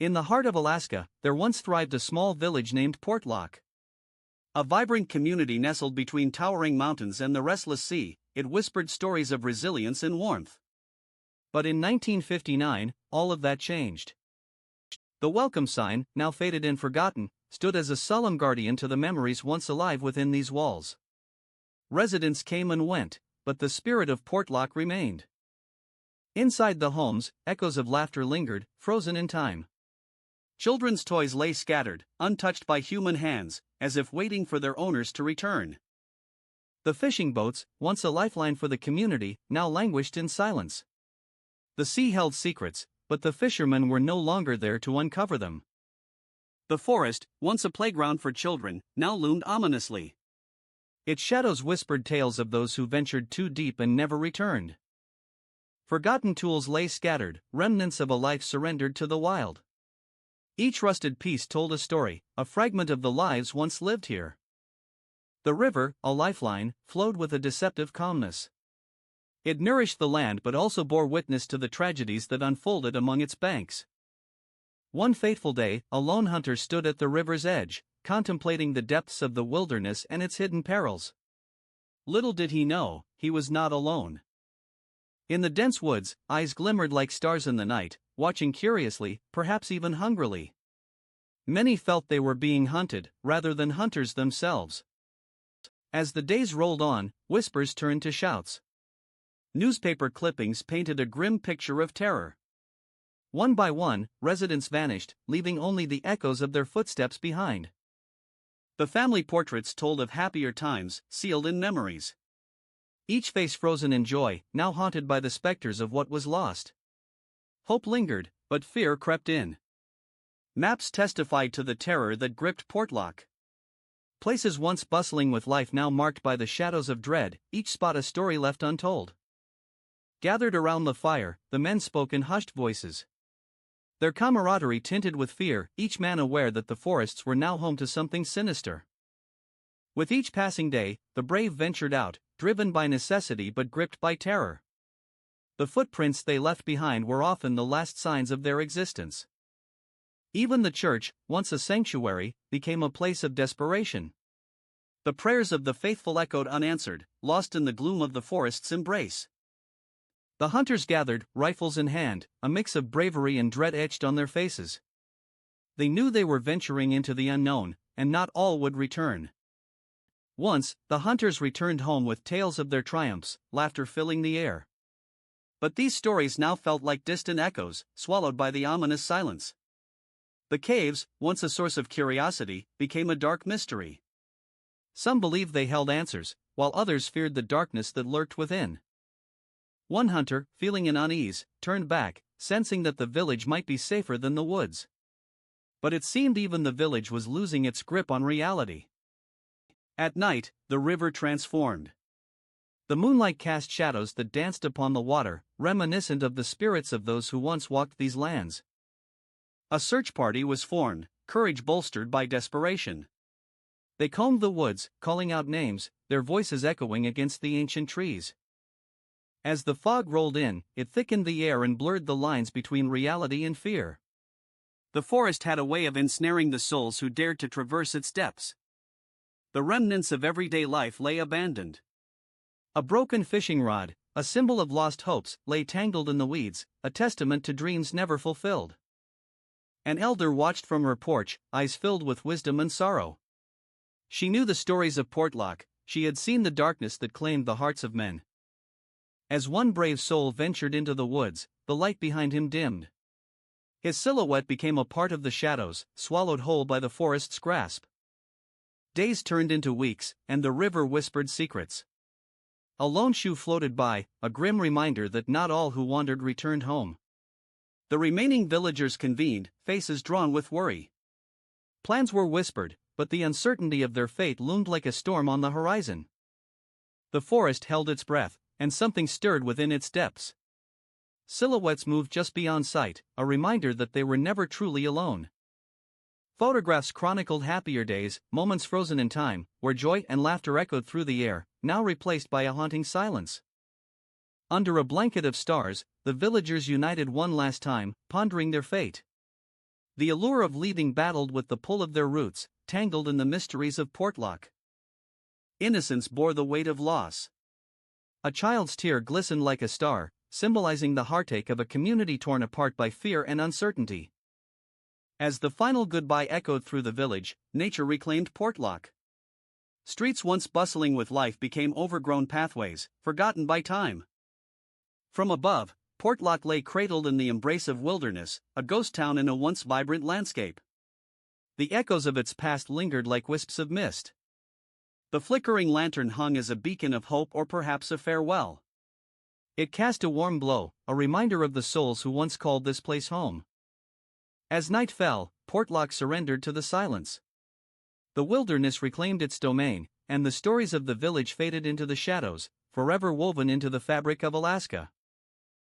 In the heart of Alaska, there once thrived a small village named Portlock. A vibrant community nestled between towering mountains and the restless sea, it whispered stories of resilience and warmth. But in 1959, all of that changed. The welcome sign, now faded and forgotten, stood as a solemn guardian to the memories once alive within these walls. Residents came and went, but the spirit of Portlock remained. Inside the homes, echoes of laughter lingered, frozen in time. Children's toys lay scattered, untouched by human hands, as if waiting for their owners to return. The fishing boats, once a lifeline for the community, now languished in silence. The sea held secrets, but the fishermen were no longer there to uncover them. The forest, once a playground for children, now loomed ominously. Its shadows whispered tales of those who ventured too deep and never returned. Forgotten tools lay scattered, remnants of a life surrendered to the wild. Each rusted piece told a story, a fragment of the lives once lived here. The river, a lifeline, flowed with a deceptive calmness. It nourished the land but also bore witness to the tragedies that unfolded among its banks. One fateful day, a lone hunter stood at the river's edge, contemplating the depths of the wilderness and its hidden perils. Little did he know, he was not alone. In the dense woods, eyes glimmered like stars in the night, watching curiously, perhaps even hungrily. Many felt they were being hunted, rather than hunters themselves. As the days rolled on, whispers turned to shouts. Newspaper clippings painted a grim picture of terror. One by one, residents vanished, leaving only the echoes of their footsteps behind. The family portraits told of happier times, sealed in memories. Each face frozen in joy, now haunted by the specters of what was lost. Hope lingered, but fear crept in. Maps testified to the terror that gripped Portlock. Places once bustling with life now marked by the shadows of dread, each spot a story left untold. Gathered around the fire, the men spoke in hushed voices. Their camaraderie tinted with fear, each man aware that the forests were now home to something sinister. With each passing day, the brave ventured out, driven by necessity but gripped by terror. The footprints they left behind were often the last signs of their existence. Even the church, once a sanctuary, became a place of desperation. The prayers of the faithful echoed unanswered, lost in the gloom of the forest's embrace. The hunters gathered, rifles in hand, a mix of bravery and dread etched on their faces. They knew they were venturing into the unknown, and not all would return. Once, the hunters returned home with tales of their triumphs, laughter filling the air. But these stories now felt like distant echoes, swallowed by the ominous silence. The caves, once a source of curiosity, became a dark mystery. Some believed they held answers, while others feared the darkness that lurked within. One hunter, feeling an unease, turned back, sensing that the village might be safer than the woods. But it seemed even the village was losing its grip on reality. At night, the river transformed. The moonlight cast shadows that danced upon the water, reminiscent of the spirits of those who once walked these lands. A search party was formed, courage bolstered by desperation. They combed the woods, calling out names, their voices echoing against the ancient trees. As the fog rolled in, it thickened the air and blurred the lines between reality and fear. The forest had a way of ensnaring the souls who dared to traverse its depths. The remnants of everyday life lay abandoned. A broken fishing rod, a symbol of lost hopes, lay tangled in the weeds, a testament to dreams never fulfilled. An elder watched from her porch, eyes filled with wisdom and sorrow. She knew the stories of Portlock, she had seen the darkness that claimed the hearts of men. As one brave soul ventured into the woods, the light behind him dimmed. His silhouette became a part of the shadows, swallowed whole by the forest's grasp. Days turned into weeks, and the river whispered secrets. A lone shoe floated by, a grim reminder that not all who wandered returned home. The remaining villagers convened, faces drawn with worry. Plans were whispered, but the uncertainty of their fate loomed like a storm on the horizon. The forest held its breath, and something stirred within its depths. Silhouettes moved just beyond sight, a reminder that they were never truly alone. Photographs chronicled happier days, moments frozen in time, where joy and laughter echoed through the air, now replaced by a haunting silence. Under a blanket of stars, the villagers united one last time, pondering their fate. The allure of leaving battled with the pull of their roots, tangled in the mysteries of Portlock. Innocence bore the weight of loss. A child's tear glistened like a star, symbolizing the heartache of a community torn apart by fear and uncertainty. As the final goodbye echoed through the village, nature reclaimed Portlock. Streets once bustling with life became overgrown pathways, forgotten by time. From above, Portlock lay cradled in the embrace of wilderness, a ghost town in a once vibrant landscape. The echoes of its past lingered like wisps of mist. The flickering lantern hung as a beacon of hope or perhaps a farewell. It cast a warm glow, a reminder of the souls who once called this place home. As night fell, Portlock surrendered to the silence. The wilderness reclaimed its domain, and the stories of the village faded into the shadows, forever woven into the fabric of Alaska.